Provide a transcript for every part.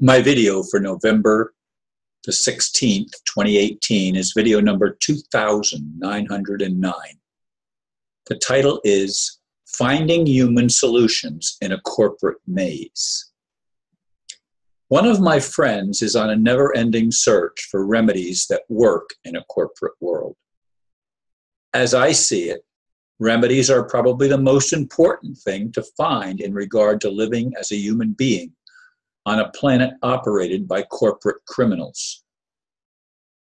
My video for November the 16th, 2018 is video number 2909. The title is Finding Human Solutions in a Corporate Maze. One of my friends is on a never-ending search for remedies that work in a corporate world. As I see it, remedies are probably the most important thing to find in regard to living as a human being on a planet operated by corporate criminals.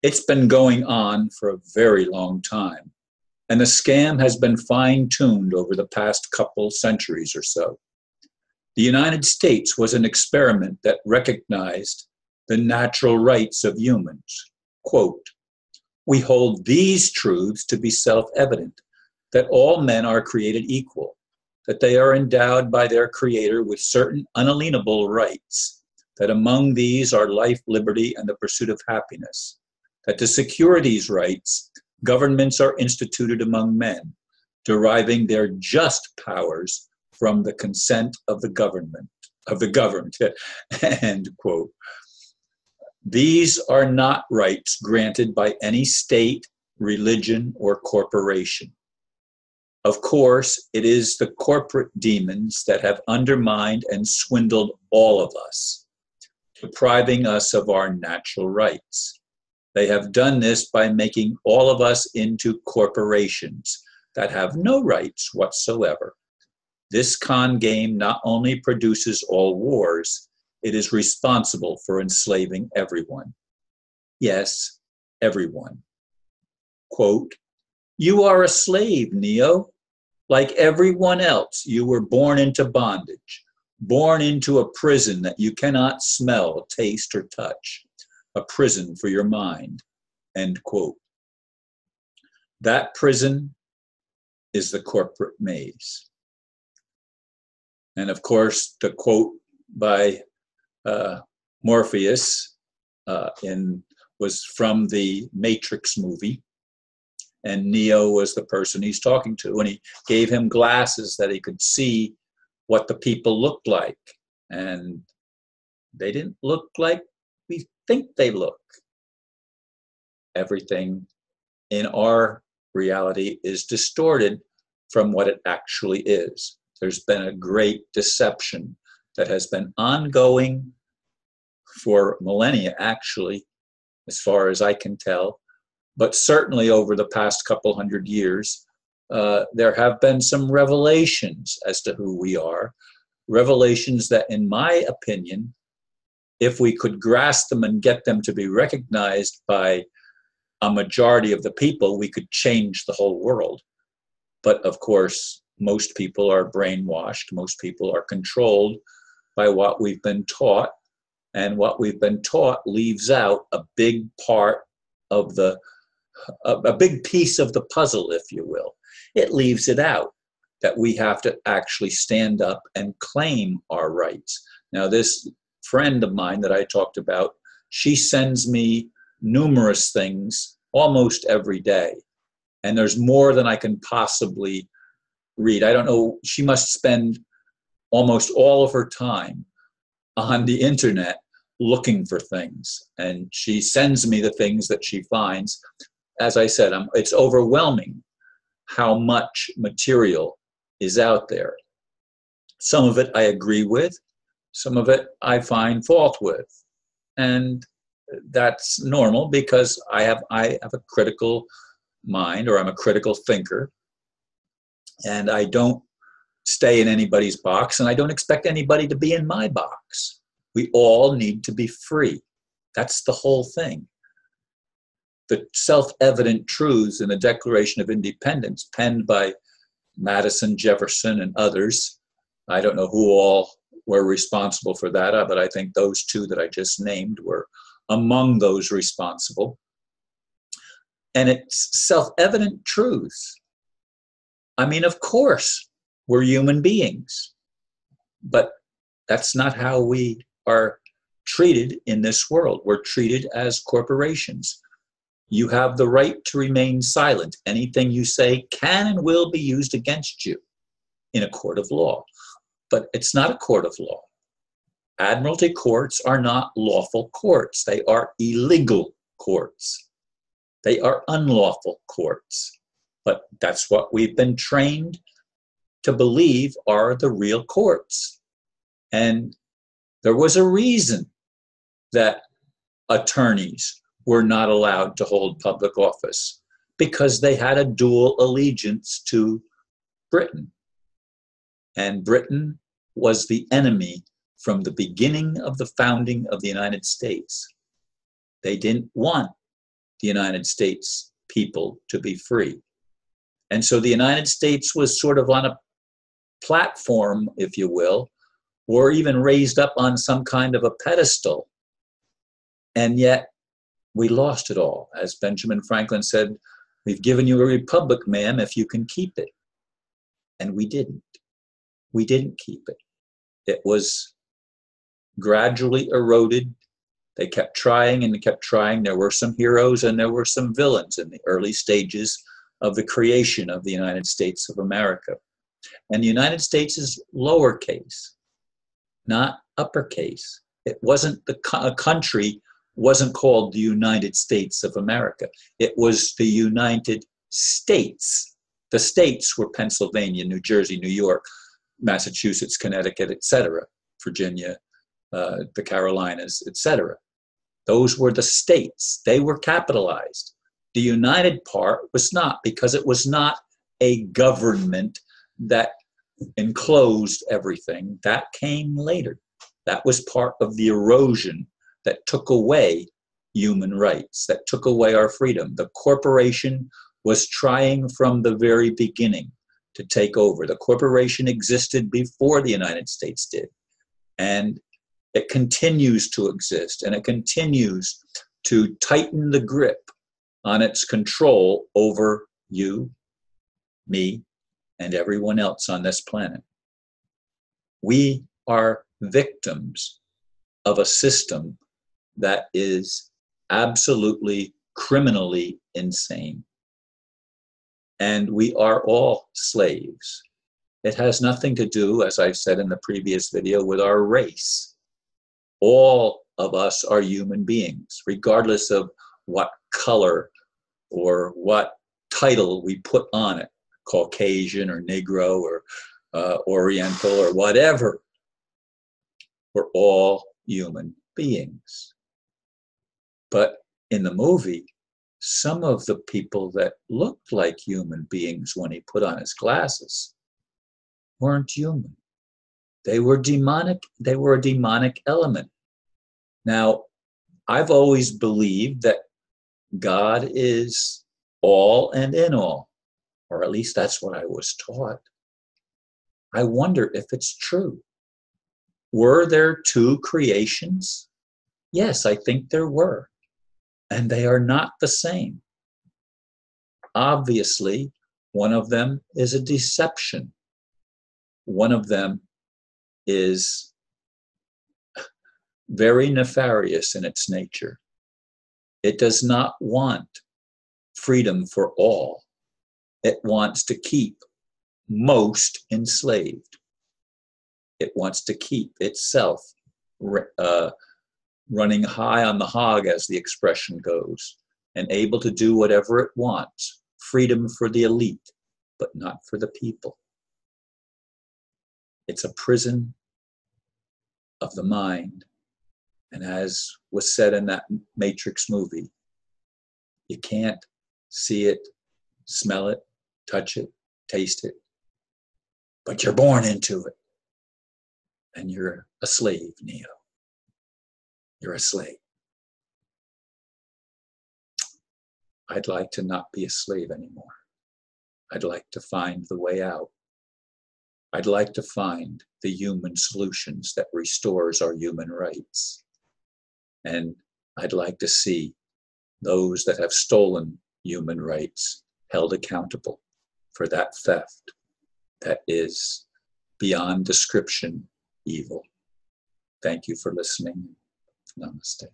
It's been going on for a very long time, and the scam has been fine-tuned over the past couple centuries or so. The United States was an experiment that recognized the natural rights of humans. Quote, "We hold these truths to be self-evident, that all men are created equal, that they are endowed by their Creator with certain unalienable rights, that among these are life, liberty, and the pursuit of happiness, that to secure these rights, governments are instituted among men, deriving their just powers from the consent of the governed." End quote. These are not rights granted by any state, religion, or corporation. Of course, it is the corporate demons that have undermined and swindled all of us, depriving us of our natural rights. They have done this by making all of us into corporations that have no rights whatsoever. This con game not only produces all wars, it is responsible for enslaving everyone. Yes, everyone. Quote, "You are a slave, Neo. Like everyone else, you were born into bondage, born into a prison that you cannot smell, taste, or touch, a prison for your mind." End quote. That prison is the corporate maze. And of course, the quote by Morpheus was from the Matrix movie. And Neo was the person he's talking to. And he gave him glasses that he could see what the people looked like. And they didn't look like we think they look. Everything in our reality is distorted from what it actually is. There's been a great deception that has been ongoing for millennia, actually, as far as I can tell. But certainly over the past couple hundred years, there have been some revelations as to who we are. Revelations that, in my opinion, if we could grasp them and get them to be recognized by a majority of the people, we could change the whole world. But of course, most people are brainwashed. Most people are controlled by what we've been taught. And what we've been taught leaves out a big part of a big piece of the puzzle, if you will. It leaves it out that we have to actually stand up and claim our rights. Now, this friend of mine that I talked about, she sends me numerous things almost every day. And there's more than I can possibly read. I don't know, she must spend almost all of her time on the internet looking for things. And she sends me the things that she finds. As I said, it's overwhelming how much material is out there. Some of it I agree with, some of it I find fault with. And that's normal because I have a critical mind, or I'm a critical thinker, and I don't stay in anybody's box, and I don't expect anybody to be in my box. We all need to be free. That's the whole thing. The self-evident truths in the Declaration of Independence, penned by Madison, Jefferson, and others. I don't know who all were responsible for that, but I think those two that I just named were among those responsible. And it's self-evident truths. I mean, of course, we're human beings, but that's not how we are treated in this world. We're treated as corporations. You have the right to remain silent. Anything you say can and will be used against you in a court of law. But it's not a court of law. Admiralty courts are not lawful courts. They are illegal courts. They are unlawful courts. But that's what we've been trained to believe are the real courts. And there was a reason that attorneys were not allowed to hold public office, because they had a dual allegiance to Britain. And Britain was the enemy from the beginning of the founding of the United States. They didn't want the United States people to be free. And so the United States was sort of on a platform, if you will, or even raised up on some kind of a pedestal. And yet we lost it all. As Benjamin Franklin said, "We've given you a republic, ma'am, if you can keep it." And we didn't. We didn't keep it. It was gradually eroded. They kept trying and they kept trying. There were some heroes and there were some villains in the early stages of the creation of the United States of America. And the United States is lowercase, not uppercase. It wasn't a country wasn't called the United States of America. It was the United States. The states were Pennsylvania, New Jersey, New York, Massachusetts, Connecticut, etc., Virginia, the Carolinas, etc. Those were the states. They were capitalized. The united part was not, because it was not a government that enclosed everything. That came later. That was part of the erosion that took away human rights, that took away our freedom. The corporation was trying from the very beginning to take over. The corporation existed before the United States did. And it continues to exist, and it continues to tighten the grip on its control over you, me, and everyone else on this planet. We are victims of a system that is absolutely criminally insane. And we are all slaves. It has nothing to do, as I said in the previous video, with our race. All of us are human beings, regardless of what color or what title we put on it, Caucasian or Negro or Oriental or whatever. We're all human beings. But in the movie, some of the people that looked like human beings when he put on his glasses weren't human. They were demonic. They were a demonic element. Now, I've always believed that God is all and in all, or at least that's what I was taught. I wonder if it's true. Were there two creations? Yes, I think there were. And they are not the same. Obviously, one of them is a deception. One of them is very nefarious in its nature. It does not want freedom for all. It wants to keep most enslaved. It wants to keep itself running high on the hog, as the expression goes, and able to do whatever it wants. Freedom for the elite, but not for the people. It's a prison of the mind. And as was said in that Matrix movie, you can't see it, smell it, touch it, taste it, but you're born into it. And you're a slave, Neo. You're a slave. I'd like to not be a slave anymore. I'd like to find the way out. I'd like to find the human solutions that restores our human rights. And I'd like to see those that have stolen human rights held accountable for that theft that is beyond description evil. Thank you for listening. Namaste.